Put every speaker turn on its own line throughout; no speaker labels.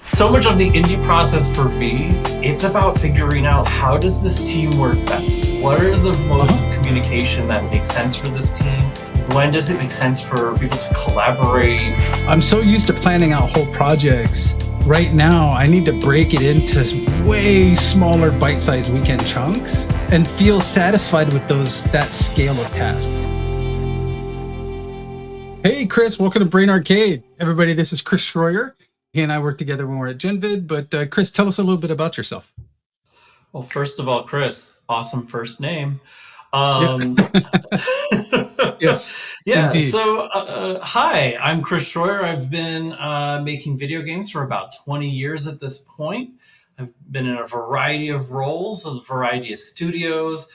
So much of the indie process for me, it's about figuring out how does this team work best? What are the modes of communication that make sense for this team? When does it make sense for people to collaborate?
I'm so used to planning out whole projects. Right now, I need to break it into way smaller bite-sized weekend chunks and feel satisfied with that scale of task. Hey, Chris, welcome to Brain Arcade. Everybody, this is Chris Schroyer. He and I work together when we're at Genvid, but Chris, tell us a little bit about yourself.
Well, first of all, Chris, awesome first name.
Yes,
yeah.
indeed.
So, hi, I'm Chris Schroyer. I've been making video games for about 20 years at this point. I've been in a variety of roles, a variety of studios.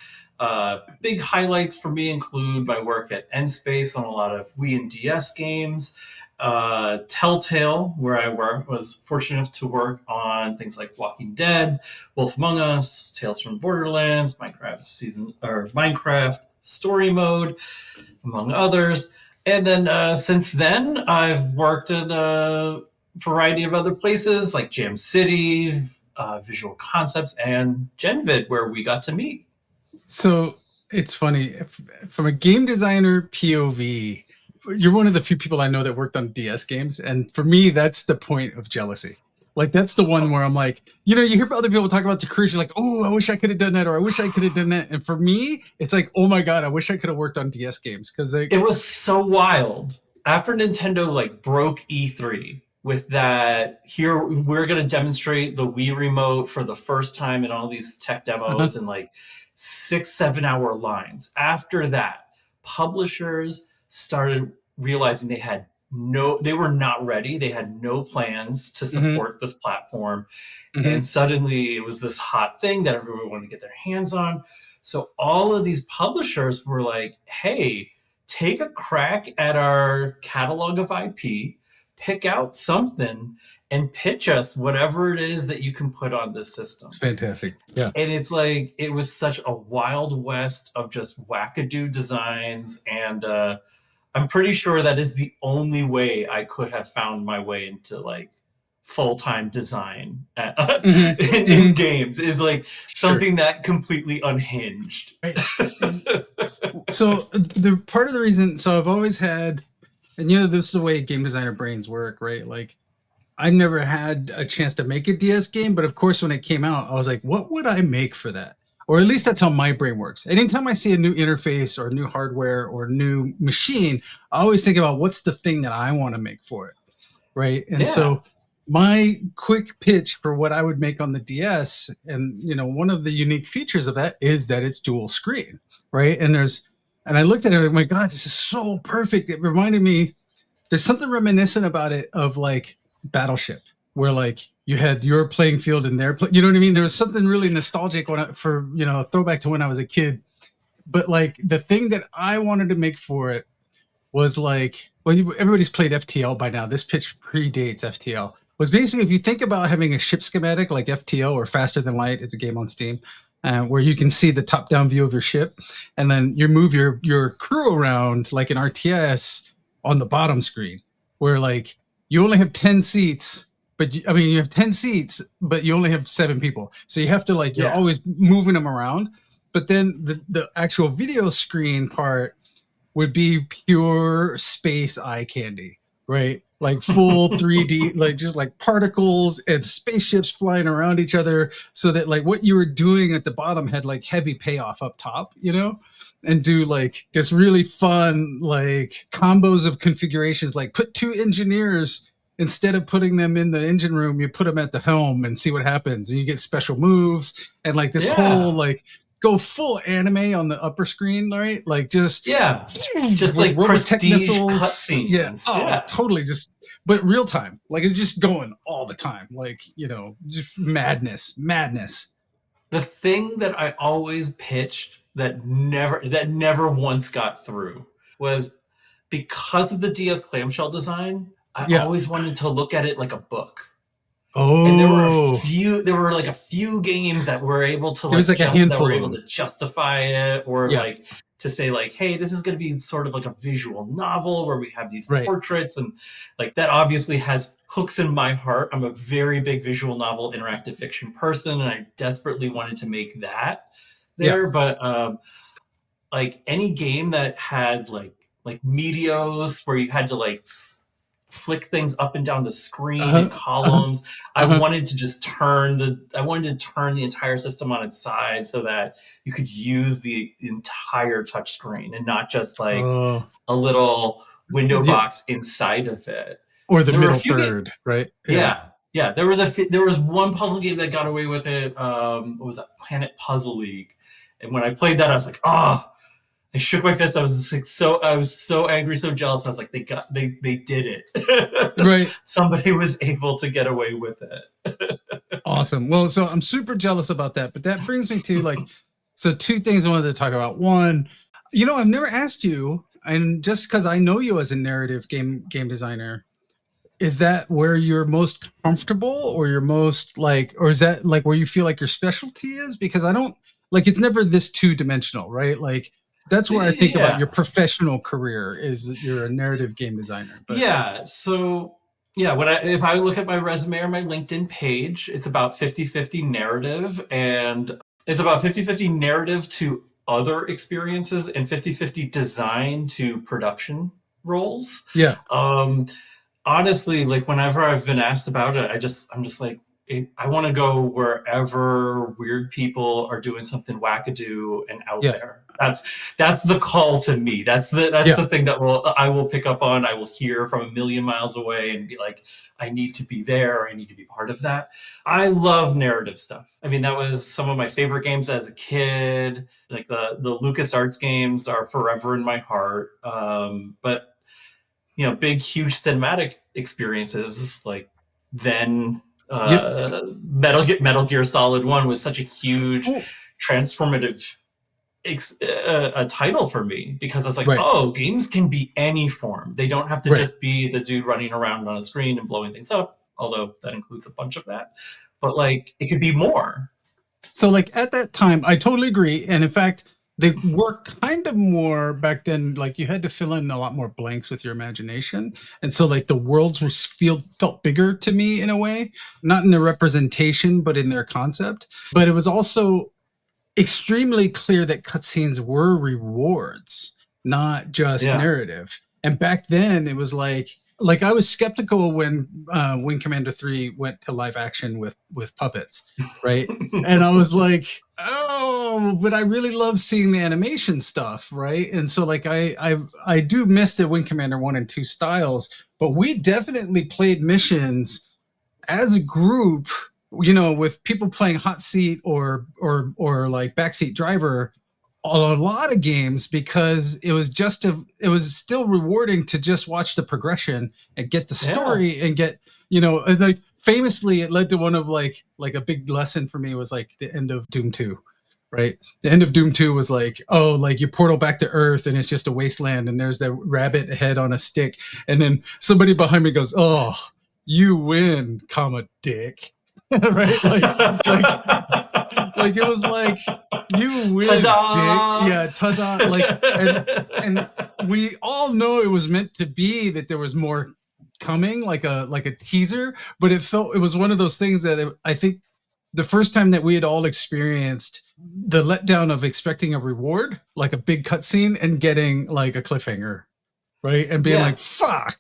Big highlights for me include my work at N-Space on a lot of Wii and DS games. Telltale, where I was fortunate enough to work on things like Walking Dead, Wolf Among Us, Tales from Borderlands, Minecraft Story Mode, among others. And then since then, I've worked at a variety of other places like Jam City, Visual Concepts, and Genvid, where we got to meet.
So it's funny, from a game designer POV, you're one of the few people I know that worked on DS games. And for me, that's the point of jealousy. Like, that's the one where I'm like, you hear other people talk about the careers. You're like, oh, I wish I could have done that. Or I wish I could have done that. And for me, it's like, oh my God, I wish I could have worked on DS games. Because
it was so wild. After Nintendo broke E3 with that, here, we're going to demonstrate the Wii remote for the first time in all these tech demos and 6-7 hour lines. After that, publishers started realizing they were not ready. They had no plans to support this platform. And suddenly it was this hot thing that everyone wanted to get their hands on. So all of these publishers were like, hey, take a crack at our catalog of IP, pick out something and pitch us whatever it is that you can put on this system.
It's fantastic. Yeah.
And it's like, it was such a wild west of just wackadoo designs. And I'm pretty sure that is the only way I could have found my way into full-time design in games, is something that completely unhinged.
Right. So the part of the reason, so I've always had, and this is the way game designer brains work, right? Like, I never had a chance to make a DS game, but of course, when it came out, I was like, what would I make for that? Or at least that's how my brain works. Anytime I see a new interface or new hardware or new machine, I always think about what's the thing that I want to make for it, right? And so my quick pitch for what I would make on the DS, and one of the unique features of that is that it's dual screen, right? And I looked at it, like, my God, this is so perfect. It reminded me, there's something reminiscent about it of Battleship, where you had your playing field and their you know what I mean? There was something really nostalgic for a throwback to when I was a kid. But the thing that I wanted to make for it was everybody's played FTL by now. This pitch predates FTL. Was basically, if you think about having a ship schematic like FTL or Faster Than Light, it's a game on Steam, where you can see the top-down view of your ship, and then you move your crew around like an RTS on the bottom screen, where you only have 10 seats, but you have 10 seats, but you only have 7 people. So you have to you're always moving them around. But then the actual video screen part would be pure space eye candy, right? Full 3D, just particles and spaceships flying around each other, so that what you were doing at the bottom had heavy payoff up top, and do this really fun combos of configurations, put 2 engineers, instead of putting them in the engine room, you put them at the helm and see what happens, and you get special moves, and this whole go full anime on the upper screen, right?
Just
Robotech missiles,
cutscenes.
Totally, but real time, it's just going all the time, just madness.
The thing that I always pitched that never once got through was, because of the DS clamshell design, I always wanted to look at it like a book.
Oh,
and there were a few games that were able to
there was a handful
that were able to justify it, or to say like, hey, this is going to be sort of like a visual novel where we have these
Right.
portraits, and like that obviously has hooks in my heart. I'm a very big visual novel interactive fiction person, and I desperately wanted to make that there.
Yeah.
But like any game that had like medios where you had to like flick things up and down the screen in
Uh-huh. Uh-huh.
columns. I
Uh-huh.
wanted to turn the entire system on its side so that you could use the entire touch screen and not just like
Oh,
a little window
yeah.
box inside of it.
Or the
There were a
middle
few
third, right? Yeah.
yeah. There was one puzzle game that got away with it. What was that? Planet Puzzle League. And when I played that, I was like, oh, I shook my fist. I was like I was so angry, so jealous. I was like, they did it.
Right.
Somebody was able to get away with it.
Awesome. Well, so I'm super jealous about that, but that brings me to like, so two things I wanted to talk about. One, I've never asked you, and just because I know you as a narrative game designer, is that where you're most comfortable, or you're most like, or is that like where you feel like your specialty is? Because I don't like, it's never this two-dimensional, right? Like that's where I think about your
Yeah.
professional career is you're a narrative game designer. But
Yeah. So yeah, if I look at my resume or my LinkedIn page, it's about 50-50 narrative, and it's about 50-50 narrative to other experiences and 50-50 design to production roles.
yeah,
Honestly, like whenever I've been asked about it, I'm just like, I want to go wherever weird people are doing something wackadoo and out
yeah,
there. That's the call to me. That's
yeah,
the thing that I will pick up on. I will hear from a million miles away and be like, I need to be there. I need to be part of that. I love narrative stuff. I mean, that was some of my favorite games as a kid. Like the LucasArts games are forever in my heart. But big, huge cinematic experiences like then
yep.
Metal Gear Solid 1 was such a huge
Cool.
transformative a title for me, because it's like,
Right.
oh, games can be any form. They don't have to
Right.
just be the dude running around on a screen and blowing things up, although that includes a bunch of that. But like, it could be more.
So like at that time, I totally agree. And in fact, they were kind of more back then, like you had to fill in a lot more blanks with your imagination. And so like the worlds felt bigger to me in a way, not in their representation, but in their concept. But it was also extremely clear that cutscenes were rewards, not just
Yeah.
narrative. And back then it was like I was skeptical when Wing Commander 3 went to live action with puppets, right? And I was like, oh, but I really love seeing the animation stuff, right? And so like I do miss the Wing Commander 1 and 2 styles, but we definitely played missions as a group, with people playing hot seat or like backseat driver on a lot of games, because it was still rewarding to just watch the progression and get the story and get, like famously it led to one of like a big lesson for me was like the end of Doom 2. Right. The end of Doom 2 was like, oh, like you portal back to Earth and it's just a wasteland and there's that rabbit head on a stick. And then somebody behind me goes, oh, you win, dick. Right? Like it was like, you win,
Ta-da!
dick. Yeah, ta-da. Like, and we all know it was meant to be that there was more coming, like a teaser, but it was one of those things that I think the first time that we had all experienced the letdown of expecting a reward, like a big cutscene, and getting like a cliffhanger, right? And being like, fuck.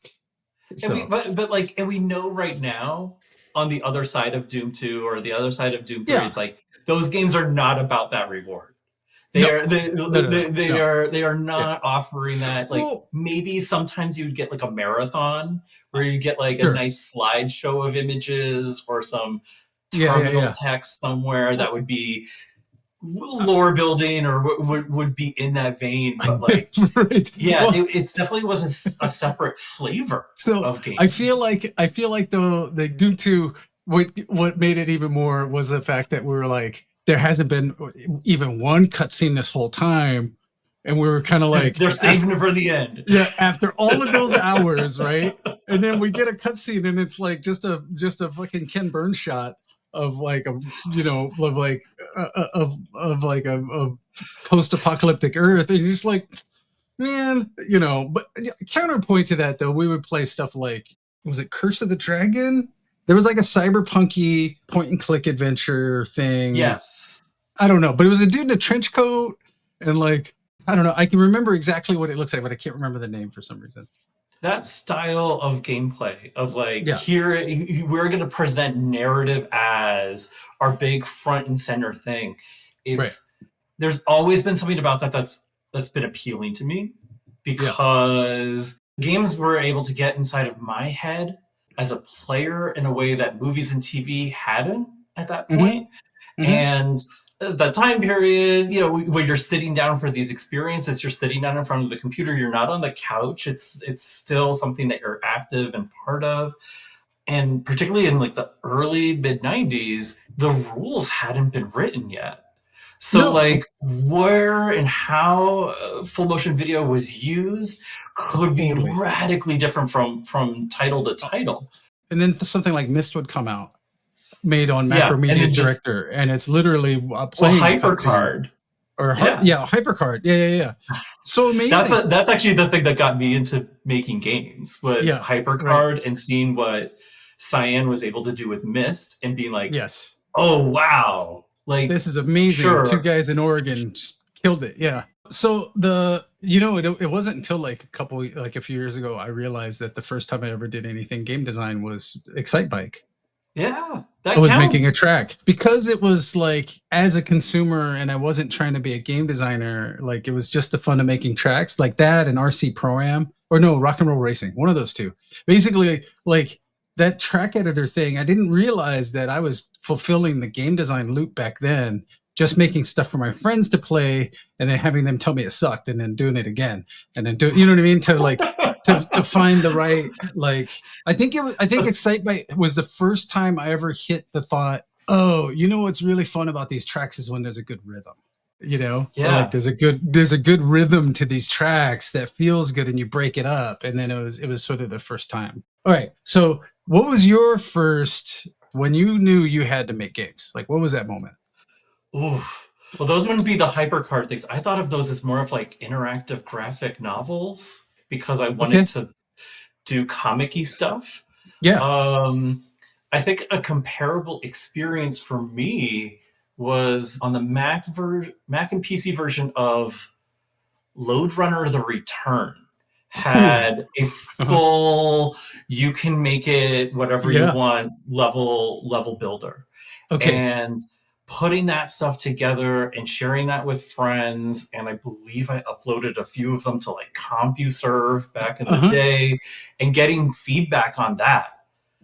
And we know right now on the other side of Doom 2 or the other side of Doom 3, it's like those games are not about that reward. They are not offering that. Like, maybe sometimes you'd get like a marathon where you get like a nice slideshow of images or some terminal text somewhere that would be lore building or would be in that vein, but like it definitely was a separate flavor of game.
I feel like the Doom 2, what made it even more was the fact that we were like, there hasn't been even one cutscene this whole time, and we were kind of like,
they're saving it for the end.
Yeah, after all of those hours, right? And then we get a cutscene and it's like just a fucking Ken Burns shot of like a of like a post-apocalyptic Earth, and you're just like, man, But counterpoint to that, though, we would play stuff like, was it Curse of the Dragon? There was like a cyberpunky point-and-click adventure thing.
Yes.
I don't know, but it was a dude in a trench coat, and like, I don't know. I can remember exactly what it looks like, but I can't remember the name for some reason.
That style of gameplay of like, here we're going to present narrative as our big front and center thing. There's always been something about that's been appealing to me, because games were able to get inside of my head as a player in a way that movies and TV hadn't at that point. And the time period, when you're sitting down for these experiences, you're sitting down in front of the computer, you're not on the couch. It's still something that you're active and part of. And particularly in like the early mid 90s, the rules hadn't been written yet. So like where and how full motion video was used could be radically different from title to title.
And then something like Myst would come out, made on Macromedia Director, and it's literally playing
HyperCard.
HyperCard. Yeah. So amazing.
That's actually the thing that got me into making games, was HyperCard, and seeing what Cyan was able to do with Myst and being like, oh wow, like
this is amazing. Two guys in Oregon just killed it. Yeah. So it wasn't until like a few years ago I realized that the first time I ever did anything game design was Excitebike.
Yeah,
I was making a track, because it was like, as a consumer, and I wasn't trying to be a game designer. Like, it was just the fun of making tracks like that, and RC Pro-Am, or no, Rock and Roll Racing, one of those two. Basically, like that track editor thing, I didn't realize that I was fulfilling the game design loop back then, just making stuff for my friends to play, and then having them tell me it sucked, and then doing it again, and then you know what I mean? To like to find the right, like, I think Excitebike was the first time I ever hit the thought, oh, what's really fun about these tracks is when there's a good rhythm. Like there's a good rhythm to these tracks that feels good, and you break it up, and then it was sort of the first time. All right, so what was your first, when you knew you had to make games? Like, what was that moment?
Ooh. Well, those wouldn't be the HyperCard things. I thought of those as more of like interactive graphic novels, because I wanted to do comic-y stuff.
Yeah.
I think a comparable experience for me was on the Mac and PC version of Lode Runner: The Return. Had a full, you can make it whatever you want level builder. And putting that stuff together and sharing that with friends, and I believe I uploaded a few of them to like CompuServe back in the day, and getting feedback on that.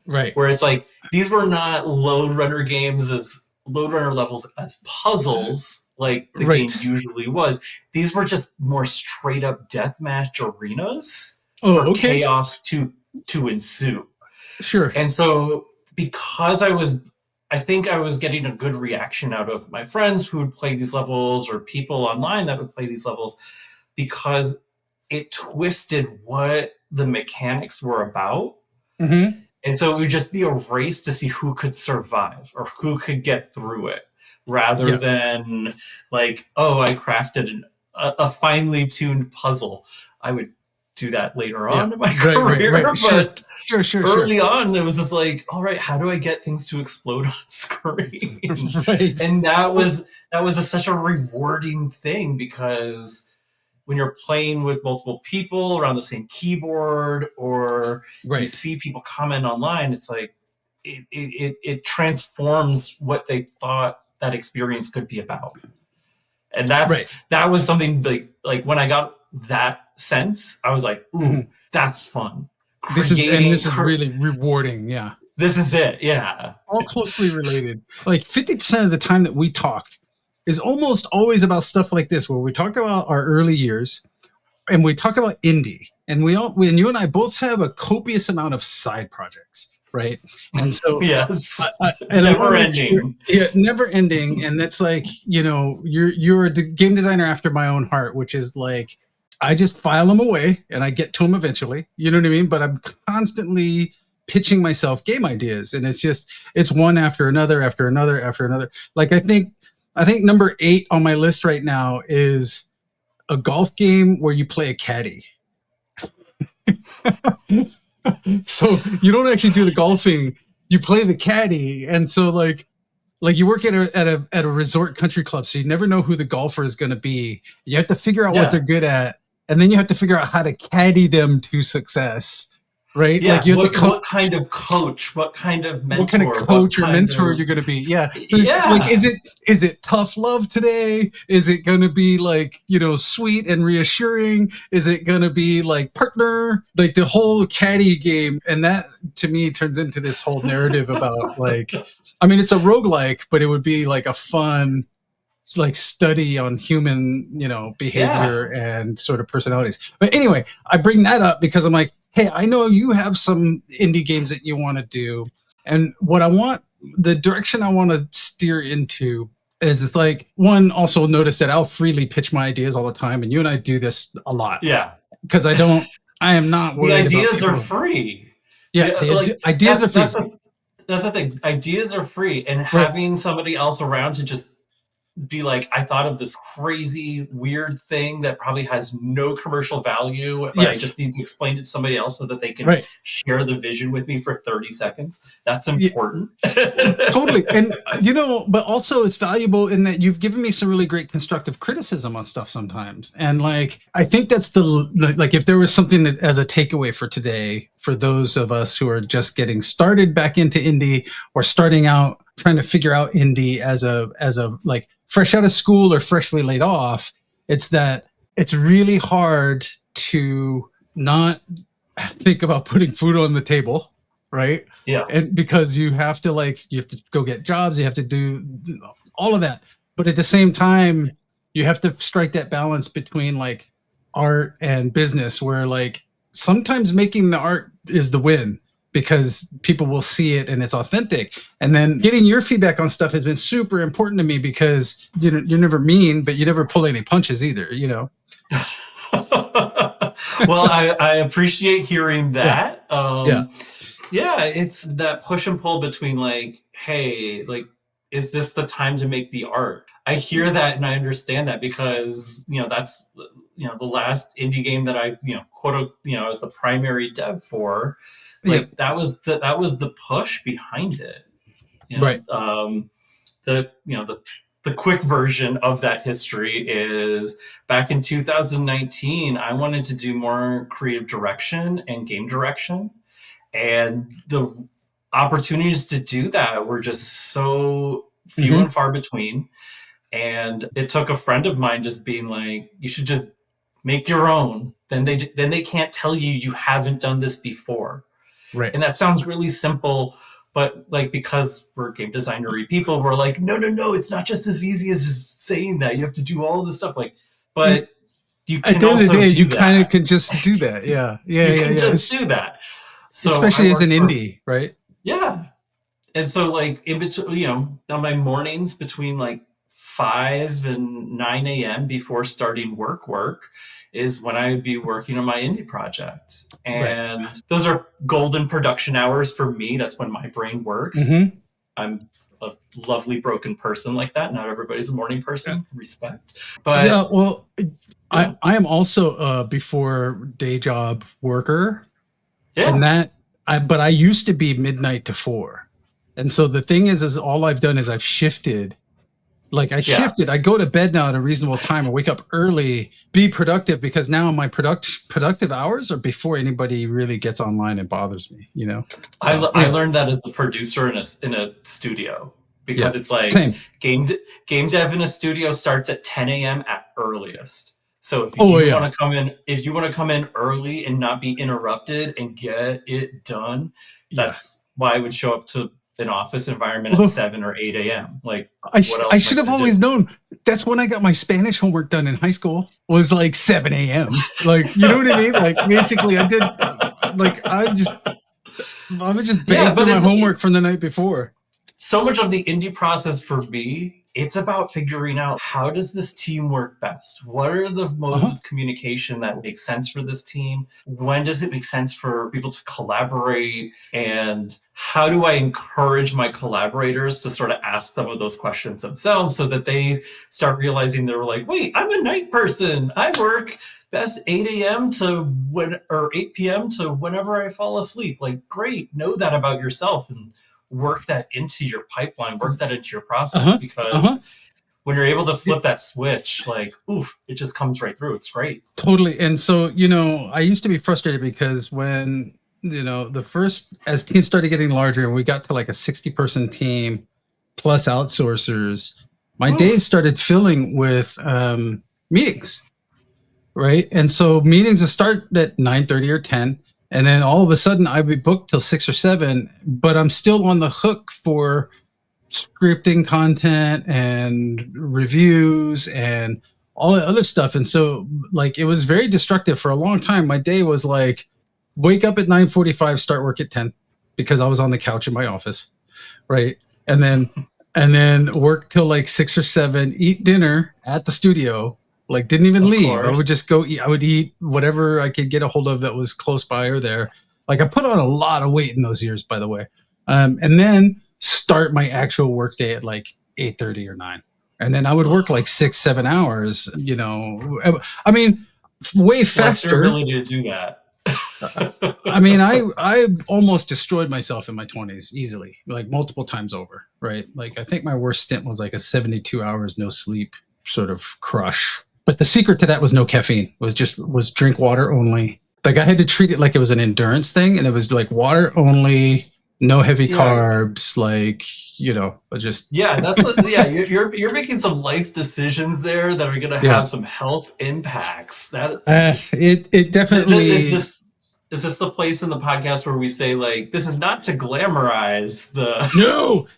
Right.
Where it's like, these were not Lode Runner levels as puzzles like the game usually was. These were just more straight up deathmatch arenas for chaos to ensue.
Sure.
And so, because I think I was getting a good reaction out of my friends who would play these levels, or people online that would play these levels, because it twisted what the mechanics were about. And so it would just be a race to see who could survive or who could get through it, rather than like, oh, I crafted a finely tuned puzzle. I would do that later on in my career. But early on, there was this like, all right, how do I get things to explode on screen? And that was such a rewarding thing, because when you're playing with multiple people around the same keyboard, or you see people comment online, it's like it transforms what they thought that experience could be about. And that was something like when I got that sense, I was like, ooh, that's fun.
This is really rewarding. Yeah.
This is it. Yeah.
All closely related. Like 50% of the time that we talk is almost always about stuff like this, where we talk about our early years, and we talk about indie, and you and I both have a copious amount of side projects. Right. And so,
never ending.
Never ending. And that's like, you're a game designer after my own heart, which is like, I just file them away and I get to them eventually. You know what I mean? But I'm constantly pitching myself game ideas, and it's one after another after another after another. Like I think number 8 on my list right now is a golf game where you play a caddy. So you don't actually do the golfing, you play the caddy. And so like you work at a resort country club, so you never know who the golfer is going to be. You have to figure out what they're good at, and then you have to figure out how to caddy them to success. Right?
Yeah.
Like you have
what kind of coach, what kind of mentor,
what kind of coach or mentor you're going to be. Yeah.
Yeah.
Like, is it tough love today? Is it going to be like, sweet and reassuring? Is it going to be like partner? Like the whole caddy game. And that to me turns into this whole narrative about like, I mean, it's a roguelike, but it would be like a fun, like study on human, behavior and sort of personalities. But anyway, I bring that up because I'm like, hey, I know you have some indie games that you want to do. And the direction I want to steer into is it's like, one, also notice that I'll freely pitch my ideas all the time. And you and I do this a lot.
Yeah.
Because I am not worried about
the ideas are free.
Yeah. Ideas are free.
That's the thing. Ideas are free. And having somebody else around to just be like, I thought of this crazy weird thing that probably has no commercial value, but I just need to explain it to somebody else so that they can share the vision with me for 30 seconds. That's important.
Totally. And but also it's valuable in that you've given me some really great constructive criticism on stuff sometimes. And like I think that's like if there was something that as a takeaway for today for those of us who are just getting started back into indie or starting out trying to figure out indie as a like fresh out of school or freshly laid off, it's that it's really hard to not think about putting food on the table, right?
Yeah.
And because you have to go get jobs, you have to do all of that. But at the same time, you have to strike that balance between like art and business where like sometimes making the art is the win, because people will see it and it's authentic. And then getting your feedback on stuff has been super important to me because you're never mean, but you never pull any punches either,
Well, I appreciate hearing that. It's that push and pull between like, hey, like, is this the time to make the art? I hear that and I understand that because, that's, the last indie game that I, quote, as the primary dev for. Like that was the push behind it,
right?
The quick version of that history is back in 2019. I wanted to do more creative direction and game direction, and the opportunities to do that were just so few and far between. And it took a friend of mine just being like, "You should just make your own. Then they can't tell you haven't done this before."
Right.
And that sounds really simple, but like because we're game designer-y people, we're like, no, it's not just as easy as just saying that. You have to do all this stuff. Like, but you can
at the end of the day, you kind of can just do that.
You can just do that. So
especially as an indie, right?
Yeah. And so like in between, on my mornings between like 5 and 9 a.m. before starting work is when I would be working on my indie project. And those are golden production hours for me. That's when my brain works. I'm a lovely broken person like that. Not everybody's a morning person. Respect. But
I am also a before day job worker.
Yeah.
And but I used to be midnight to 4. And so the thing is all I've done is I've shifted. Like I shifted, I go to bed now at a reasonable time and wake up early, be productive, because now my productive hours are before anybody really gets online and bothers me, So,
I learned that as a producer in a studio because it's like game dev in a studio starts at 10 a.m. at earliest. So if you want to come in early and not be interrupted and get it done, that's why I would show up to an office environment at 7 or 8 a.m. Like
I should have always known. That's when I got my Spanish homework done in high school. Was like 7 a.m. Like, you know what I mean? Like basically I did like I would just bang through my homework from the night before.
So much of the indie process for me it's about figuring out, how does this team work best? What are the modes of communication that make sense for this team? When does it make sense for people to collaborate? And how do I encourage my collaborators to sort of ask some of those questions themselves, so that they start realizing they're like, wait, I'm a night person. I work best 8 a.m. to 8 p.m. to whenever I fall asleep. Like, great, know that about yourself and work that into your pipeline, work that into your process, because when you're able to flip that switch, like, oof, it just comes right through. It's great.
Totally. And so, I used to be frustrated because when, as teams started getting larger and we got to like a 60-person team plus outsourcers, my days started filling with meetings, right? And so meetings would start at 9:30 or 10. And then all of a sudden I'd be booked till 6 or 7, but I'm still on the hook for scripting content and reviews and all the other stuff. And so like, it was very destructive for a long time. My day was like, wake up at 9:45, start work at 10, because I was on the couch in my office. Right. And then work till like 6 or 7, eat dinner at the studio. Like, didn't even leave. I would just go eat. I would eat whatever I could get a hold of that was close by or there. Like, I put on a lot of weight in those years, by the way. And then start my actual work day at like 8:30 or 9. And then I would work like 6-7 hours, I mean, way faster.
What's your ability to do that?
I mean, I almost destroyed myself in my 20s easily, like multiple times over, right? Like, I think my worst stint was like a 72 hours, no sleep sort of crush. But the secret to that was no caffeine. It was drink water only. Like, I had to treat it like it was an endurance thing, and it was like water only, no heavy carbs, like,
you're making some life decisions there that are going to have some health impacts. That
it definitely
is this the place in the podcast where we say, like, this is not to glamorize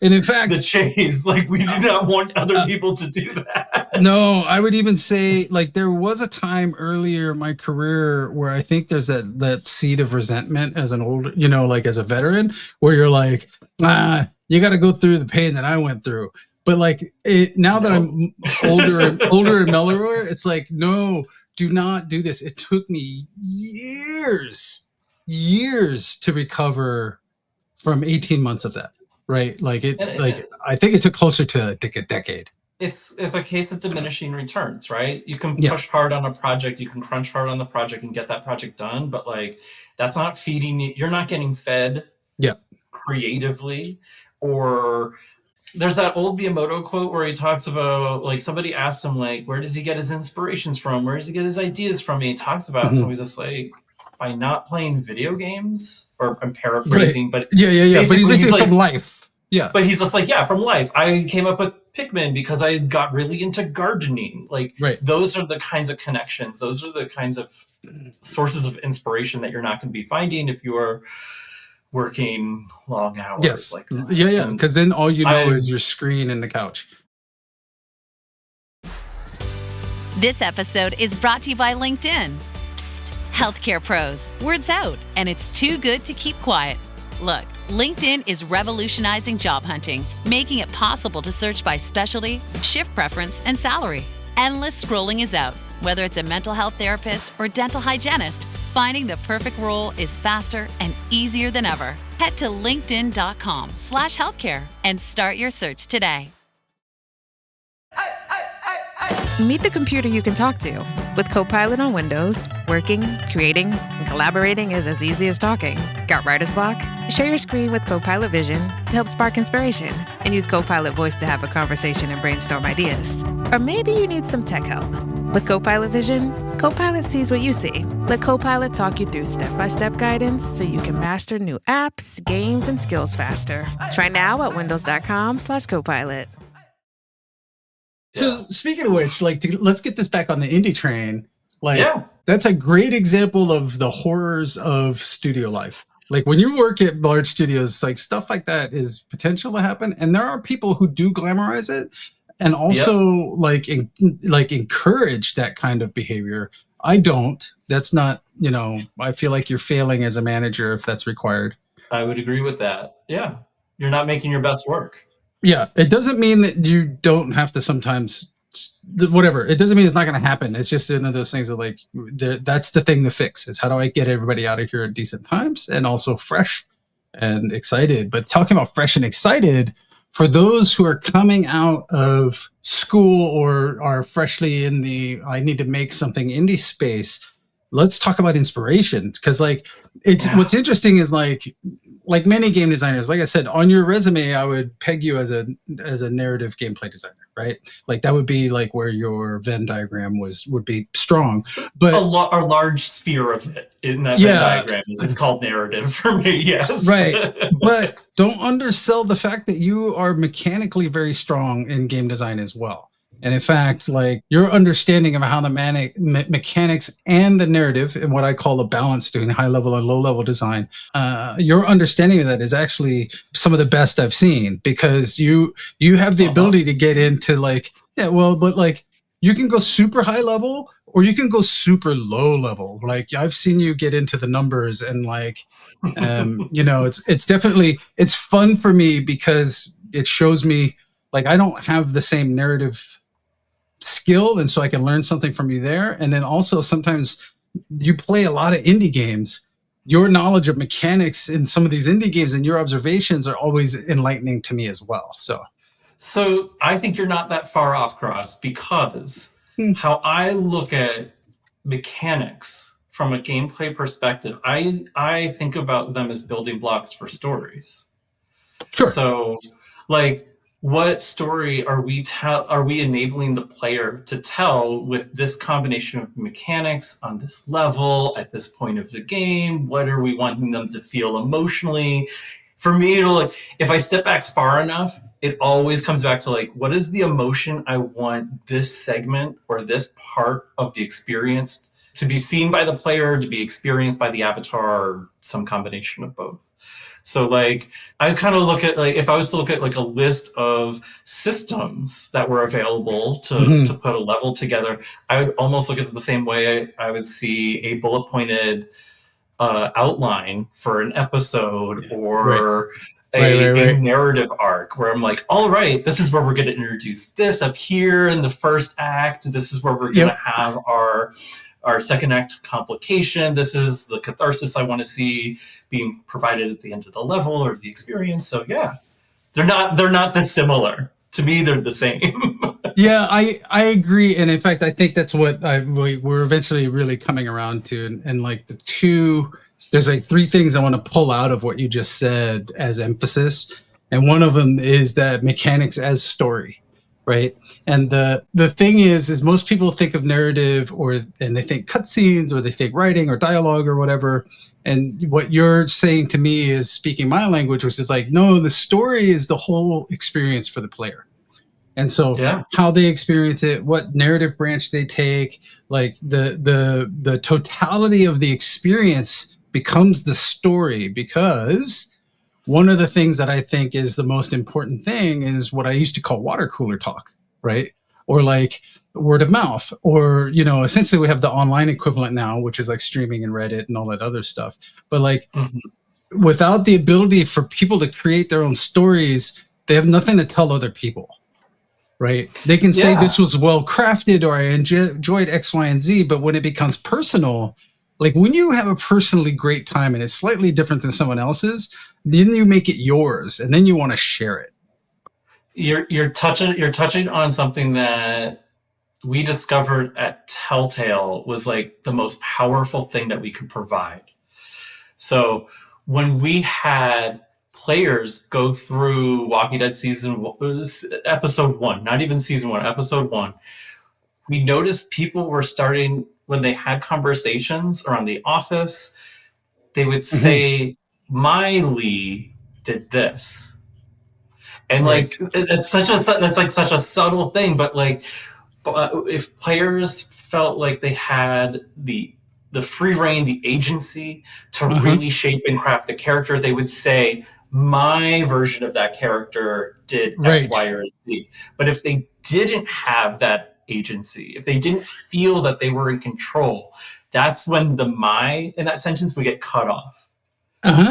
and in fact
the chase. Like, we do not want other people to do that.
No, I would even say, like, there was a time earlier in my career where I think there's that seed of resentment as an older, like as a veteran, where you're like, you got to go through the pain that I went through. But like, now that I'm older and mellower, it's like, no, do not do this. It took me years to recover from 18 months of that. Right. Like I think it took closer to a decade.
It's a case of diminishing returns, right? You can push hard on a project, you can crunch hard on the project and get that project done, but like, that's not feeding you. You're not getting fed creatively. Or there's that old Miyamoto quote where he talks about, like, somebody asked him, like, where does he get his inspirations from? Where does he get his ideas from? And he talks about how he's just like, by not playing video games, or I'm paraphrasing, but
but he's basically from life. Yeah.
But he's just like, from life. I came up with Pikmin because I got really into gardening. Like, those are the kinds of connections. Those are the kinds of sources of inspiration that you're not going to be finding if you're working long hours.
Yes.
Like
because then all you know is your screen and the couch.
This episode is brought to you by LinkedIn. Psst, healthcare pros, word's out, and it's too good to keep quiet. Look, LinkedIn is revolutionizing job hunting, making it possible to search by specialty, shift preference, and salary. Endless scrolling is out. Whether it's a mental health therapist or dental hygienist, finding the perfect role is faster and easier than ever. Head to linkedin.com/healthcare and start your search today.
Meet the computer you can talk to. With Copilot on Windows, working, creating, and collaborating is as easy as talking. Got writer's block? Share your screen with Copilot Vision to help spark inspiration, and use Copilot Voice to have a conversation and brainstorm ideas. Or maybe you need some tech help. With Copilot Vision, Copilot sees what you see. Let Copilot talk you through step-by-step guidance so you can master new apps, games, and skills faster. Try now at windows.com/Copilot.
So speaking of which, like, let's get this back on the indie train. Like, that's a great example of the horrors of studio life. Like, when you work at large studios, like, stuff like that is potential to happen. And there are people who do glamorize it and also like encourage that kind of behavior. I don't. That's not, I feel like you're failing as a manager if that's required.
I would agree with that. Yeah. You're not making your best work.
Yeah, it doesn't mean that you don't have to sometimes whatever. It doesn't mean it's not going to happen. It's just one of those things that like that's the thing to fix is how do I get everybody out of here at decent times and also fresh and excited. But talking about fresh and excited, for those who are coming out of school or are freshly in the I need to make something indie space, let's talk about inspiration because like it's what's interesting is like many game designers, like I said, on your resume, I would peg you as a narrative gameplay designer, right? Like that would be like where your Venn diagram would be strong. But
a large sphere of it in that Venn diagram it's called narrative for me. Yes,
right. But don't undersell the fact that you are mechanically very strong in game design as well. And in fact, like your understanding of how the mechanics and the narrative and what I call the balance between high level and low level design, your understanding of that is actually some of the best I've seen because you have the ability to get into like, but like you can go super high level or you can go super low level. Like I've seen you get into the numbers and like, it's definitely, it's fun for me because it shows me like I don't have the same narrative skill and so I can learn something from you there. And then also sometimes you play a lot of indie games. Your knowledge of mechanics in some of these indie games and your observations are always enlightening to me as well.
So I think you're not that far off, Cross, because how I look at mechanics from a gameplay perspective, I think about them as building blocks for stories.
Sure.
So like what story are we enabling the player to tell with this combination of mechanics on this level at this point of the game? What are we wanting them to feel emotionally? For me, if I step back far enough, it always comes back to like, what is the emotion I want this segment or this part of the experience to be seen by the player, to be experienced by the avatar, or some combination of both. So like, I kind of look at like, if I was to look at like a list of systems that were available to put a level together, I would almost look at it the same way I would see a bullet pointed outline for an episode or a narrative arc where I'm like, all right, this is where we're going to introduce this up here in the first act. This is where we're going to have our second act complication. This is the catharsis I want to see being provided at the end of the level or the experience. So yeah, they're not dissimilar. To me, they're the same.
Yeah, I agree. And in fact, I think that's what we're eventually really coming around to. And like there's like three things I want to pull out of what you just said as emphasis. And one of them is that mechanics as story. Right. And the thing is most people think of narrative and they think cutscenes or they think writing or dialogue or whatever. And what you're saying to me is speaking my language, which is like, no, the story is the whole experience for the player. And so how they experience it, what narrative branch they take, like the totality of the experience becomes the story because one of the things that I think is the most important thing is what I used to call water cooler talk, right? Or like word of mouth, or, essentially we have the online equivalent now, which is like streaming and Reddit and all that other stuff. But like without the ability for people to create their own stories, they have nothing to tell other people, right? They can say this was well crafted or I enjoyed X, Y, and Z, but when it becomes personal, like when you have a personally great time and it's slightly different than someone else's, then you make it yours and then you want to share it.
You're touching on something that we discovered at Telltale was like the most powerful thing that we could provide. So when we had players go through Walking Dead episode 1, not even season 1, episode 1, we noticed people were starting, when they had conversations around the office, they would say, my Lee did this. And like, that's such a subtle thing, but like, if players felt like they had the free reign, the agency to really shape and craft the character, they would say, my version of that character did X, Y, or Z. But if they didn't have that agency, if they didn't feel that they were in control, that's when the my in that sentence would get cut off.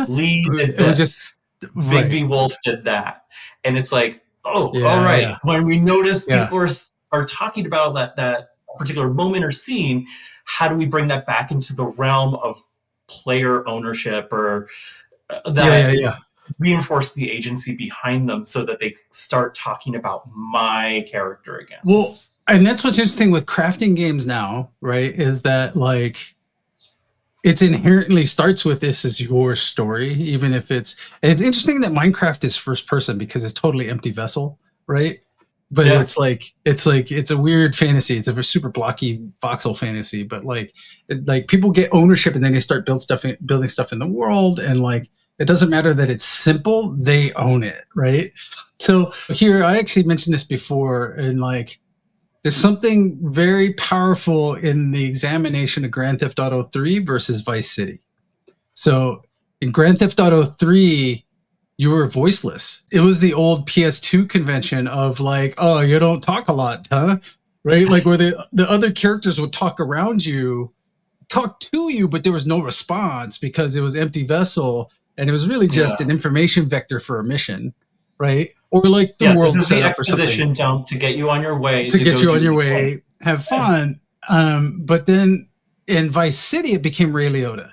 Lee did this. Bigby Wolf did that. And it's like, all
Yeah,
right.
yeah.
When we notice
Yeah.
people are talking about that particular moment or scene, how do we bring that back into the realm of player ownership, or that
Yeah.
reinforce the agency behind them so that they start talking about my character again?
Well, and that's what's interesting with crafting games now, right? Is that like it's inherently starts with this is your story, even if it's interesting that Minecraft is first person because it's totally empty vessel, right? But
Yeah.
it's a weird fantasy. It's a super blocky voxel fantasy, but like people get ownership and then they start building stuff in the world, and like it doesn't matter that it's simple, they own it, right? So here I actually mentioned this before, and like there's something very powerful in the examination of Grand Theft Auto 3 versus Vice City. So in Grand Theft Auto 3, you were voiceless. It was the old PS2 convention of like, oh, you don't talk a lot, huh? Right? Like where the other characters would talk around you, talk to you, but there was no response because it was empty vessel and it was really just an information vector for a mission, right? Or like the world
this is the
setup or something.
exposition dump to get you on your way.
To get you on your way, have fun. But then in Vice City, it became Ray Liotta,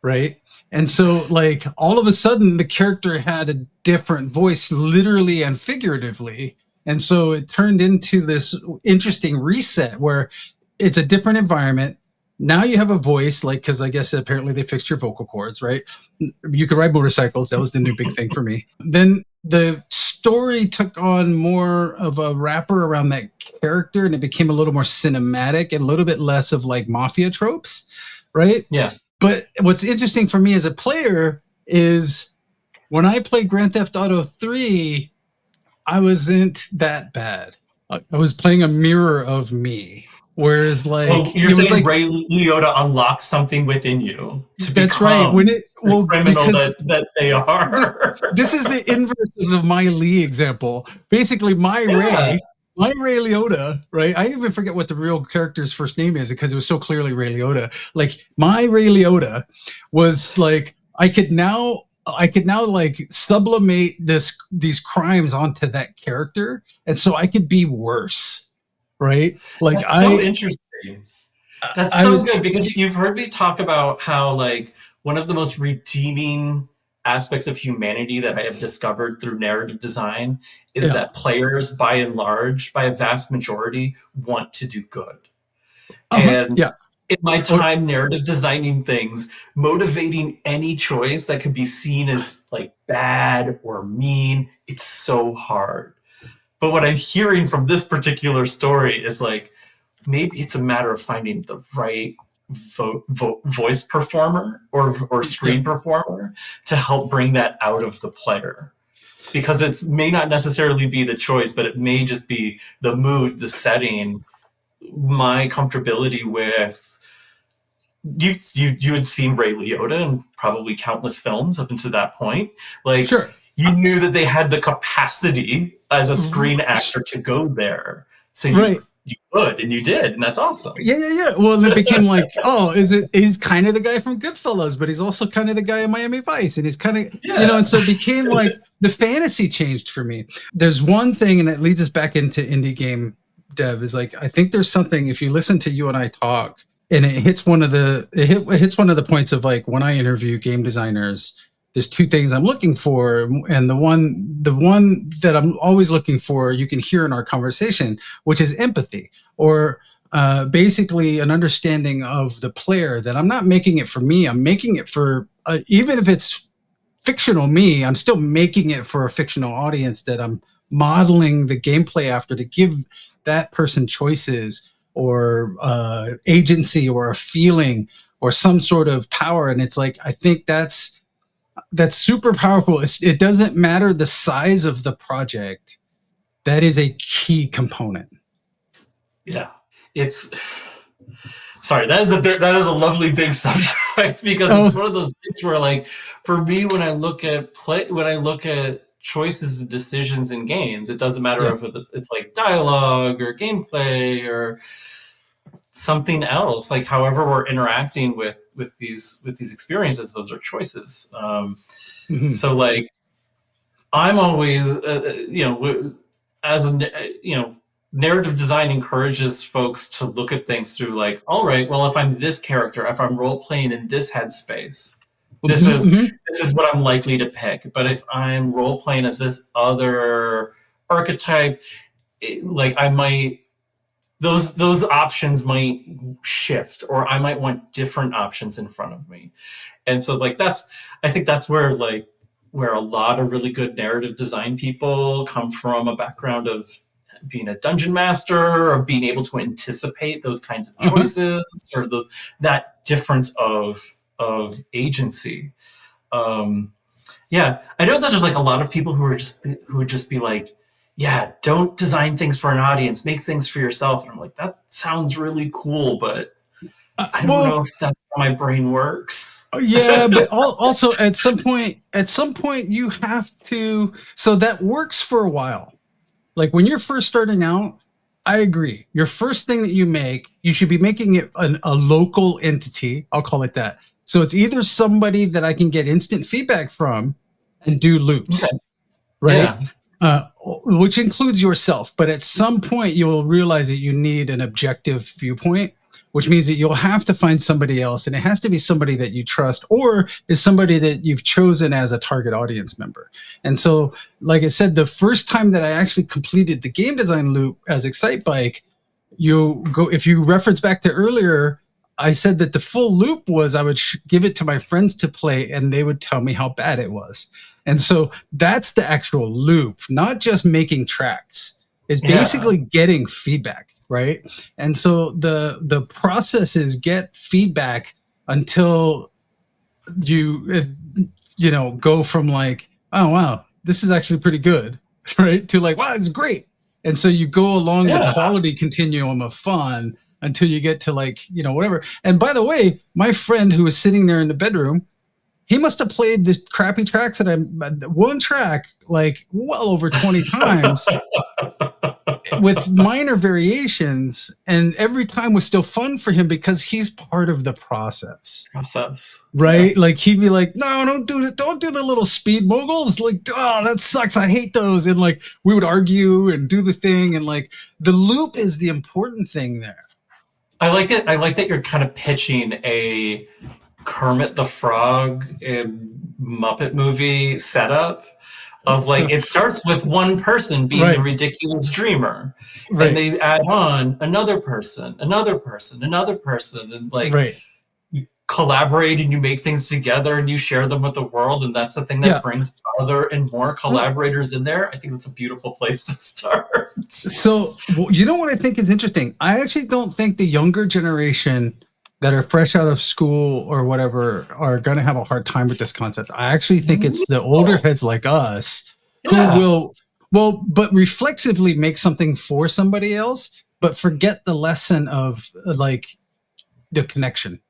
right? And so, like, all of a sudden, the character had a different voice, literally and figuratively. And so it turned into this interesting reset where it's a different environment. Now you have a voice, like, because I guess apparently they fixed your vocal cords, right? You could ride motorcycles. That was the new big thing for me. Then the story took on more of a wrapper around that character, and it became a little more cinematic and a little bit less of like mafia tropes, right?
Yeah.
But what's interesting for me as a player is when I played Grand Theft Auto 3, I wasn't that bad. I was playing a mirror of me. Whereas, like,
you're
it was
saying
like
Ray Liotta unlocks something within you to
that's right. When it
the criminal that they are.
This is the inverse of my Lee example. Basically, my Ray Liotta, right? I even forget what the real character's first name is because it was so clearly Ray Liotta. Like my Ray Liotta was like I could now like sublimate these crimes onto that character, and so I could be worse. Right? Like
that's so interesting. That's so good because you've heard me talk about how like one of the most redeeming aspects of humanity that I have discovered through narrative design is that players, by and large, by a vast majority, want to do good. And in my time narrative designing things, motivating any choice that could be seen as like bad or mean, it's so hard. But what I'm hearing from this particular story is like, maybe it's a matter of finding the right voice performer or screen performer to help bring that out of the player. Because it may not necessarily be the choice, but it may just be the mood, the setting, my comfortability with. You had seen Ray Liotta in probably countless films up until that point. Like,
sure.
You knew that they had the capacity as a screen actor to go there. So you could, and you did, and that's awesome.
Yeah. Well, it became like, he's kind of the guy from Goodfellas, but he's also kind of the guy in Miami Vice, and he's kind of, and so it became like the fantasy changed for me. There's one thing, and that leads us back into indie game dev, is like, I think there's something, if you listen to you and I talk, and it hits one of the points of like when I interview game designers, there's two things I'm looking for, and the one that I'm always looking for, you can hear in our conversation, which is empathy, or basically an understanding of the player, that I'm not making it for me, I'm making it for even if it's fictional me, I'm still making it for a fictional audience that I'm modeling the gameplay after, to give that person choices or agency or a feeling or some sort of power. And it's like, I think that's super powerful. It doesn't matter the size of the project. That is a key component.
Yeah. That is a lovely big subject because it's one of those things where, like, for me, when I look at choices and decisions in games, it doesn't matter if it's like dialogue or gameplay or something else. Like, however we're interacting with these experiences, those are choices. So, like, I'm always, as a, narrative design encourages folks to look at things through like, all right, well, if I'm this character, if I'm role playing in this headspace, this is what I'm likely to pick. But if I'm role playing as this other archetype, like I might, those options might shift, or I might want different options in front of me. And so like I think that's where a lot of really good narrative design people come from, a background of being a dungeon master, or being able to anticipate those kinds of choices, or that difference of agency. Yeah, I know that there's like a lot of people who would just be like, yeah, don't design things for an audience, make things for yourself. And I'm like, that sounds really cool, but I don't know if that's how my brain works.
Yeah, but also at some point you have to. So that works for a while. Like when you're first starting out, I agree. Your first thing that you should be making it a local entity. I'll call it that. So it's either somebody that I can get instant feedback from and do loops, right? Yeah. Which includes yourself. But at some point, you'll realize that you need an objective viewpoint, which means that you'll have to find somebody else, and it has to be somebody that you trust, or is somebody that you've chosen as a target audience member. And so, like I said, the first time that I actually completed the game design loop as Excitebike, if you reference back to earlier, I said that the full loop was I would give it to my friends to play, and they would tell me how bad it was. And so that's the actual loop, not just making tracks. It's basically getting feedback. Right. And so the process is get feedback until you go from like, oh, wow, this is actually pretty good. Right. To like, wow, it's great. And so you go along the quality continuum of fun until you get to like, whatever. And by the way, my friend who was sitting there in the bedroom, he must have played the crappy tracks that one track like well over 20 times. With minor variations, and every time was still fun for him because he's part of the process. Right? Yeah. Like he'd be like, no, don't do it. Don't do the little speed moguls. Like, oh, that sucks. I hate those. And like we would argue and do the thing, and like the loop is the important thing there.
I like it. I like that you're kind of pitching a Kermit the Frog Muppet movie setup. Of like, it starts with one person being a ridiculous dreamer, and they add on another person, and like you collaborate and you make things together and you share them with the world, and that's the thing that brings other and more collaborators in there. I think that's a beautiful place to start.
So, you know what I think is interesting? I actually don't think the younger generation that are fresh out of school or whatever are going to have a hard time with this concept. I actually think it's the older heads like us who will, but reflexively make something for somebody else, but forget the lesson of like the connection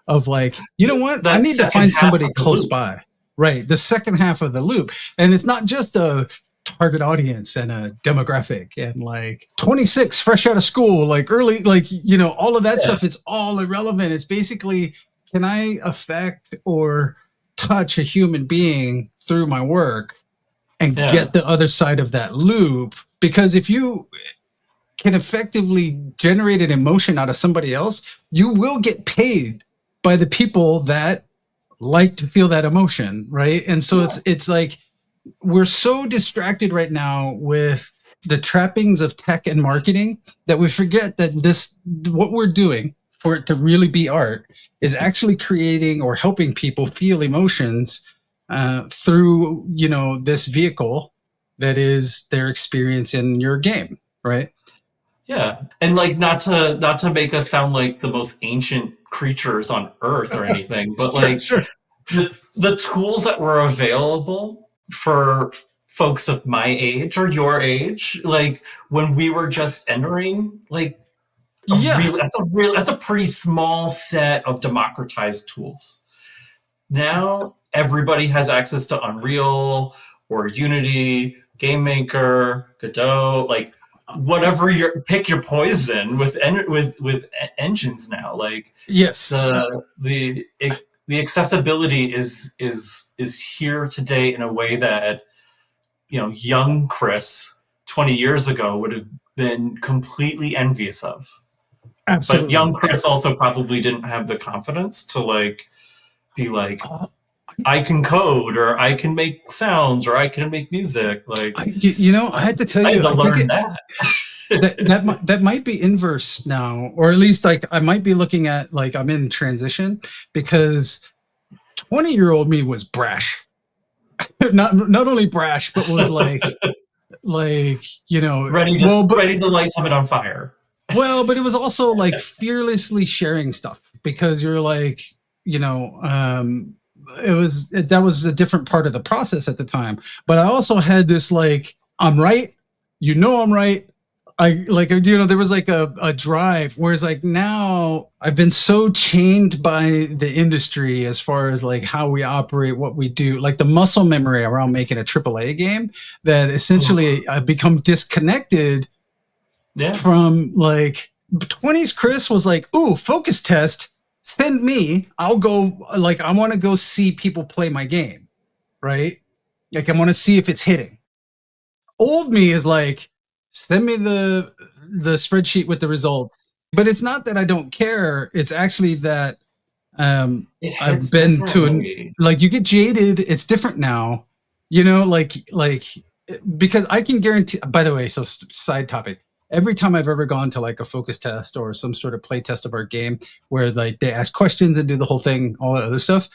of like, you know what? I need to find somebody close by. Right. The second half of the loop. And it's not just a target audience and a demographic and like 26 fresh out of school, like early, like, all of that stuff. It's all irrelevant. It's basically, can I affect or touch a human being through my work and get the other side of that loop? Because if you can effectively generate an emotion out of somebody else, you will get paid by the people that like to feel that emotion. Right. And so it's like, we're so distracted right now with the trappings of tech and marketing that we forget that what we're doing for it to really be art is actually creating or helping people feel emotions through, this vehicle that is their experience in your game. Right.
Yeah. And like, not to make us sound like the most ancient creatures on earth or anything, but the tools that were available for folks of my age or your age, like when we were just entering, like that's a pretty small set of democratized tools. Now everybody has access to Unreal or Unity, Game Maker, Godot, like whatever pick your poison with engines now. Like the accessibility is here today in a way that young Chris 20 years ago would have been completely envious of.
Absolutely.
But young Chris also probably didn't have the confidence to like be like, I can code, or I can make sounds, or I can make music. Like,
I had to tell
I
you,
had to
I think
learn that.
that might be inverse now, or at least like I might be looking at like I'm in transition, because 20-year-old me was brash. not only brash, but was like ready
to light something on fire.
Well, but it was also like fearlessly sharing stuff, because you're like, that was a different part of the process at the time. But I also had this like, I'm right, I'm right. There was like a drive, whereas like now I've been so chained by the industry as far as like how we operate, what we do, like the muscle memory around making a AAA game, that essentially I've become disconnected from like 20s. Chris was like, ooh, focus test, send me, I'll go, like, I want to go see people play my game, right? Like, I want to see if it's hitting. Old me is like, send me the spreadsheet with the results. But it's not that I don't care. It's actually that I've been to like, you get jaded. It's different now, because I can guarantee, by the way, so side topic, every time I've ever gone to like a focus test or some sort of play test of our game where like they ask questions and do the whole thing, all that other stuff,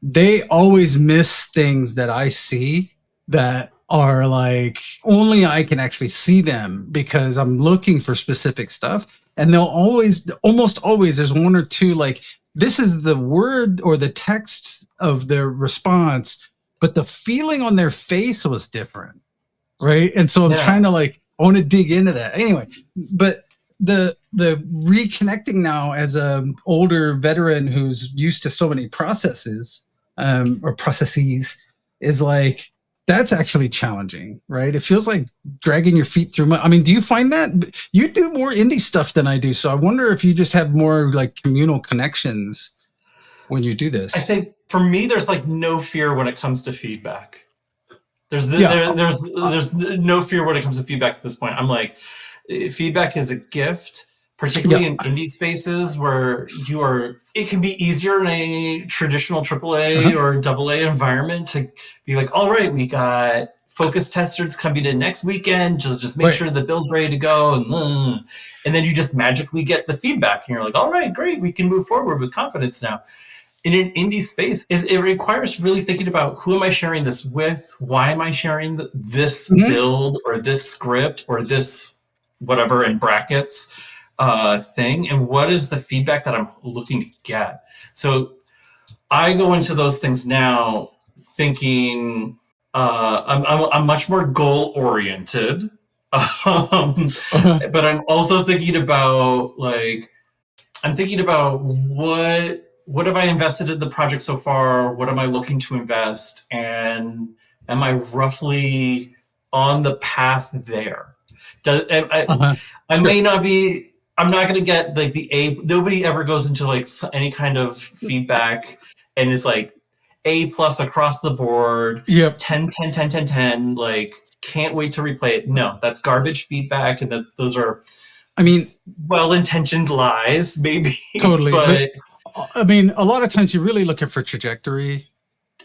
they always miss things that I see that are like only I can actually see them, because I'm looking for specific stuff. And they'll almost always, there's one or two, like, this is the word or the text of their response, but the feeling on their face was different. Right. And so I'm trying to like, I want to dig into that anyway, but the reconnecting now as a older veteran who's used to so many processes or processes is like, that's actually challenging, right? It feels like dragging your feet through do you find that you do more indie stuff than I do? So I wonder if you just have more like communal connections when you do this.
I think for me, there's like no fear when it comes to feedback. There's no fear when it comes to feedback at this point. I'm like, feedback is a gift, particularly in indie spaces where it can be easier in a traditional AAA or AA environment to be like, all right, we got focus testers coming in next weekend to just make sure the bill's ready to go. And then you just magically get the feedback and you're like, all right, great, we can move forward with confidence now. In an indie space, it requires really thinking about who am I sharing this with? Why am I sharing this build or this script or this whatever in brackets thing? And what is the feedback that I'm looking to get? So I go into those things now thinking I'm much more goal oriented, but I'm also thinking about what have I invested in the project so far? What am I looking to invest? And am I roughly on the path there? I may not be, I'm not going to get like the A, nobody ever goes into like any kind of feedback and it's like A+ across the board, 10, 10, 10, 10, 10, like can't wait to replay it. No, that's garbage feedback. And those are, well-intentioned lies, maybe.
Totally. But a lot of times you're really looking for trajectory.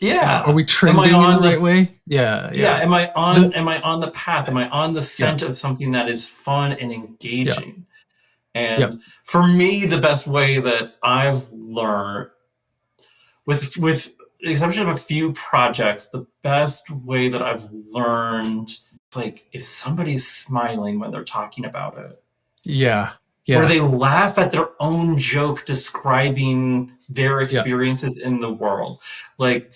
Yeah.
Are we trending in the right way? Yeah.
Am I on the path? Am I on the scent of something that is fun and engaging? And for me, the best way that I've learned, with the exception of a few projects, the best way that I've learned, like if somebody's smiling when they're talking about it.
Yeah.
Where they laugh at their own joke describing their experiences in the world. Like,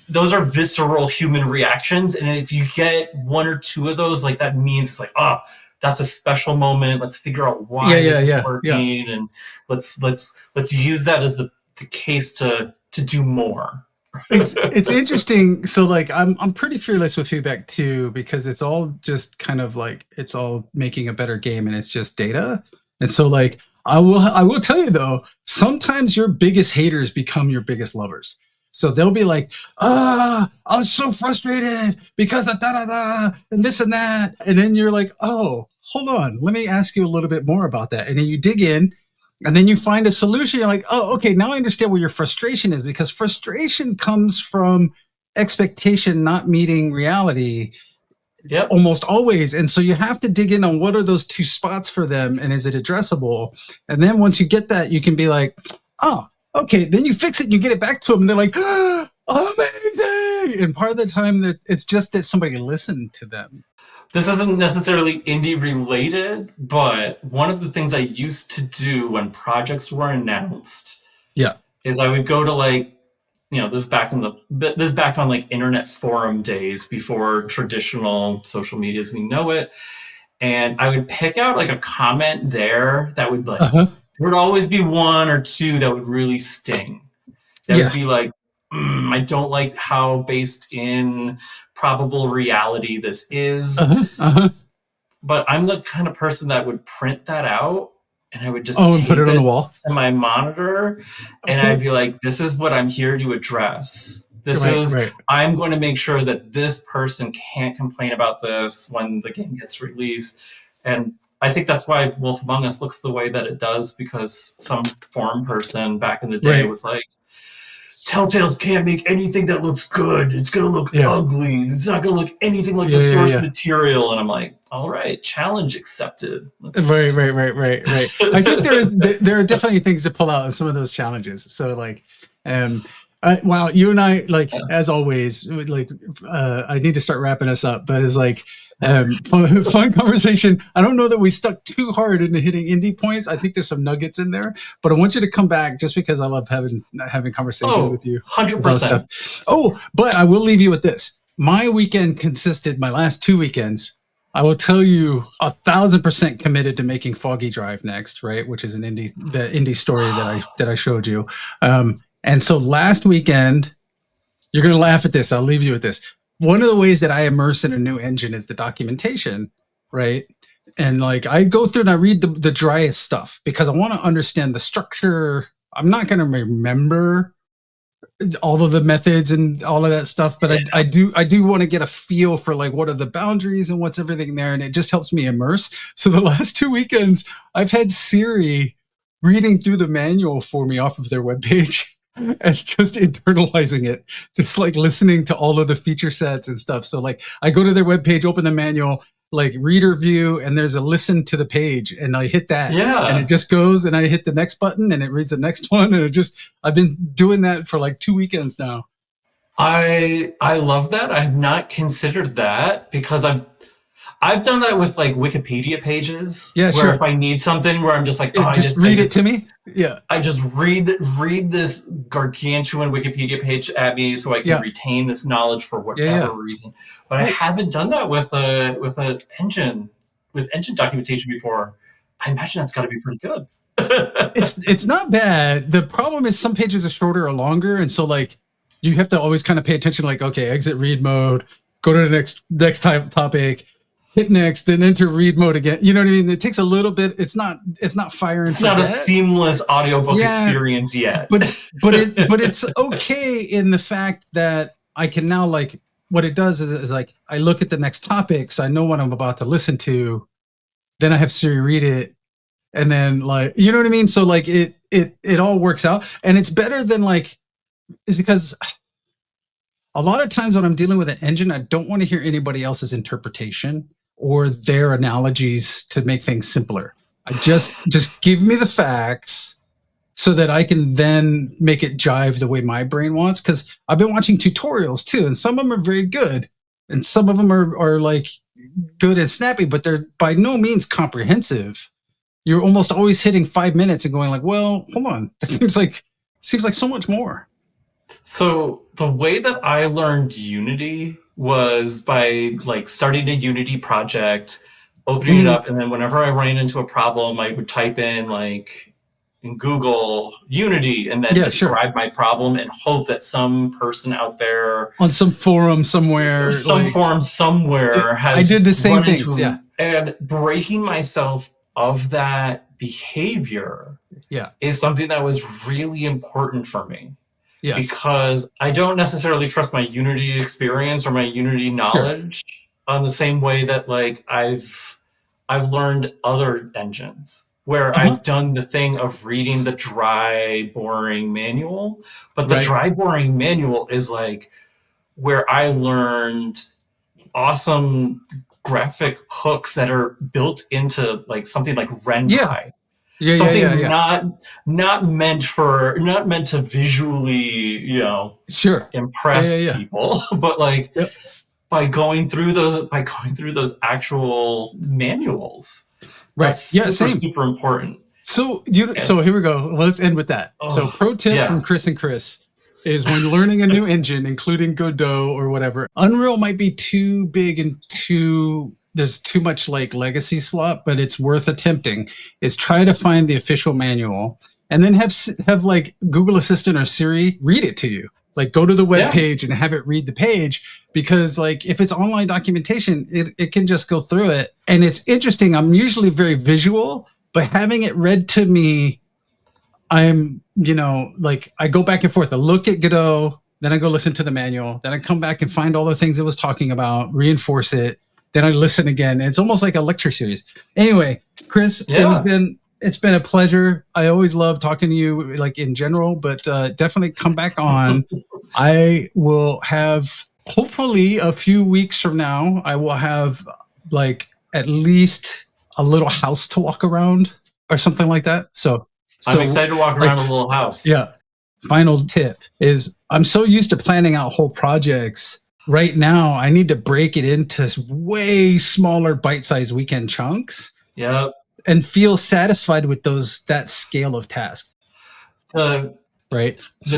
those are visceral human reactions. And if you get one or two of those, like that means it's like, oh, that's a special moment. Let's figure out why this is working. And let's use that as the case to do more.
It's interesting. So like I'm pretty fearless with feedback too, because it's all just kind of like it's all making a better game and it's just data. And so like I will tell you though, sometimes your biggest haters become your biggest lovers, So they'll be like, I was so frustrated because of da-da-da and this and that. And then you're like, oh, hold on. Let me ask you a little bit more about that. And then you dig in and then you find a solution. You're like, oh, okay, now I understand where your frustration is, because frustration comes from expectation not meeting reality.
Yep.
Almost always. And so you have to dig in on what are those two spots for them and is it addressable? And then once you get that, you can be like, oh, okay, then you fix it and you get it back to them and they're like, amazing. And part of the time that it's just that somebody listened to them.
This isn't necessarily indie related, but one of the things I used to do when projects were announced is I would go to like, this is back on like internet forum days before traditional social media as we know it. And I would pick out like a comment there that would like, there would always be one or two that would really sting. That would be like, I don't like how based in probable reality this is. But I'm the kind of person that would print that out and I would just
and put it on the wall
in my monitor, and I'd be like, this is what I'm here to address. I'm going to make sure that this person can't complain about this when the game gets released. And I think that's why Wolf Among Us looks the way that it does, because some forum person back in the day was like, Telltales can't make anything that looks good. It's going to look ugly. It's not going to look anything like the source material. And I'm like, all right, challenge accepted.
Right. I think there are definitely things to pull out in some of those challenges. So like, wow, you and I, like, as always, like, I need to start wrapping us up, but it's like, fun conversation. I don't know that we stuck too hard into hitting indie points. I think there's some nuggets in there, but I want you to come back just because I love having conversations with you.
100%.
Oh, but I will leave you with this. My weekend consisted, my last 2 weekends, I will tell you 1,000% committed to making Foggy Drive next, right? Which is the indie story that I showed you. And so last weekend, you're going to laugh at this. I'll leave you with this. One of the ways that I immerse in a new engine is the documentation, right? And like I go through and I read the driest stuff because I want to understand the structure. I'm not going to remember all of the methods and all of that stuff, but I do want to get a feel for like what are the boundaries and what's everything there, and it just helps me immerse. So the last 2 weekends, I've had Siri reading through the manual for me off of their webpage. As just internalizing it, just like listening to all of the feature sets and stuff. So like I go to their webpage, open the manual, like reader view, and there's a listen to the page, and I hit that, and it just goes, and I hit the next button, and it reads the next one, and I've been doing that for like 2 weekends now.
I love that. I have not considered that because I've done that with like Wikipedia pages.
Yeah,
where if I need something where I'm just like,
just read it to me. Yeah.
I just read this gargantuan Wikipedia page at me so I can retain this knowledge for whatever reason. But I haven't done that with an engine documentation before. I imagine that's got to be pretty good.
It's not bad. The problem is some pages are shorter or longer, and so like you have to always kind of pay attention. Like, okay, exit read mode, go to the next topic. Hit next, then enter read mode again. You know what I mean? It takes a little bit. It's not fire and
It's not a seamless audiobook experience yet.
But it's okay in the fact that I can now, like, what it does is like I look at the next topic, so I know what I'm about to listen to. Then I have Siri read it, and then like, you know what I mean? So like it all works out, and it's better than like, is because a lot of times when I'm dealing with an engine, I don't want to hear anybody else's interpretation or their analogies to make things simpler. I just give me the facts so that I can then make it jive the way my brain wants. Because I've been watching tutorials too, and some of them are very good, and some of them are like good and snappy, but they're by no means comprehensive. You're almost always hitting 5 minutes and going like, well, hold on, that seems like so much more.
So the way that I learned Unity was by like starting a Unity project, opening it up, and then whenever I ran into a problem, I would type in like in Google Unity and then describe my problem and hope that some person out there
on some forum somewhere,
has
I did the same things. Yeah.
And breaking myself of that behavior is something that was really important for me.
Yes.
because I don't necessarily trust my Unity experience or my Unity knowledge on the same way that like I've learned other engines where I've done the thing of reading the dry, boring manual, but the dry, boring manual is like where I learned awesome graphic hooks that are built into like something like Ren'Py. Something not meant to visually, impress people, but like by going through those actual manuals. That's super important.
So so here we go. Well, let's end with that. So pro tip from Chris and Chris is when learning a new engine, including Godot or whatever, Unreal might be too big and there's too much like legacy slop, but it's worth attempting. Is try to find the official manual and then have like Google Assistant or Siri read it to you. Like go to the web page and have it read the page, because like if it's online documentation, it can just go through it. And it's interesting. I'm usually very visual, but having it read to me, I'm, like I go back and forth. I look at Godot, then I go listen to the manual, then I come back and find all the things it was talking about, reinforce it. Then I listen again. It's almost like a lecture series. Anyway, Chris, it's been a pleasure. I always love talking to you, like in general, but definitely come back on. I will have, hopefully a few weeks from now, I will have like at least a little house to walk around or something like that. So
I'm excited to walk around a little house.
Yeah. Final tip is I'm so used to planning out whole projects. Right now, I need to break it into way smaller bite-sized weekend chunks.
Yep.
And feel satisfied with that scale of task.
The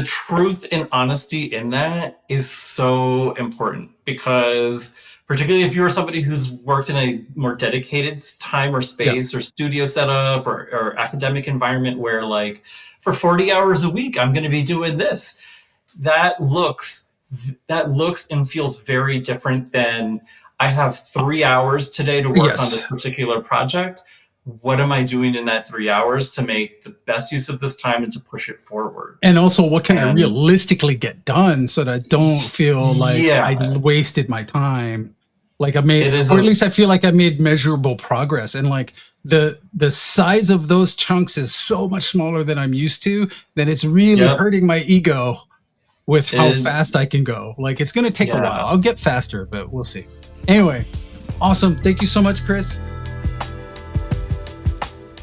truth and honesty in that is so important, because particularly if you're somebody who's worked in a more dedicated time or space or studio setup or academic environment where like for 40 hours a week, I'm going to be doing this. That looks and feels very different than I have 3 hours today to work on this particular project. What am I doing in that 3 hours to make the best use of this time and to push it forward?
And also, what can I realistically get done so that I don't feel like I wasted my time? Like I made, or at least I feel like I made measurable progress. And like the size of those chunks is so much smaller than I'm used to, that it's really hurting my ego with how fast I can go. Like it's going to take a while. I'll get faster, but we'll see. Anyway, awesome. Thank you so much, Chris.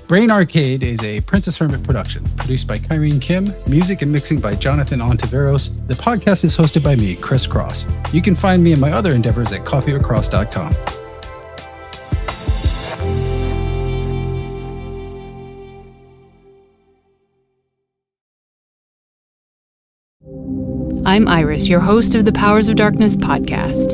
Brain Arcade is a Princess Hermit production, produced by Kyrene Kim, music and mixing by Jonathan Ontiveros. The podcast is hosted by me, Chris Cross. You can find me and my other endeavors at coffeeorcross.com.
I'm Iris, your host of the Powers of Darkness podcast.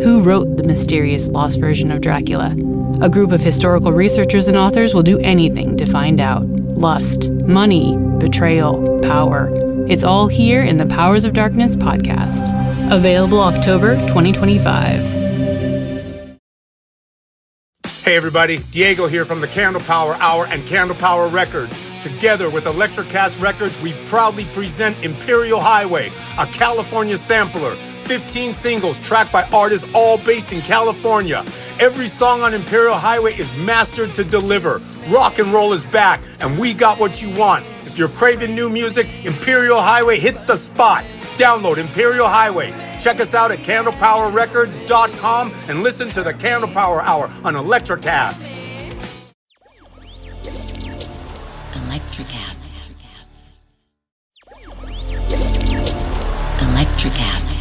Who wrote the mysterious lost version of Dracula? A group of historical researchers and authors will do anything to find out. Lust, money, betrayal, power. It's all here in the Powers of Darkness podcast. Available October 2025.
Hey everybody, Diego here from the Candle Power Hour and Candle Power Records. Together with Electrocast Records, we proudly present Imperial Highway, a California sampler. 15 singles tracked by artists all based in California. Every song on Imperial Highway is mastered to deliver. Rock and roll is back, and we got what you want. If you're craving new music, Imperial Highway hits the spot. Download Imperial Highway. Check us out at candlepowerrecords.com and listen to the Candle Power Hour on Electrocast.
Electrocast.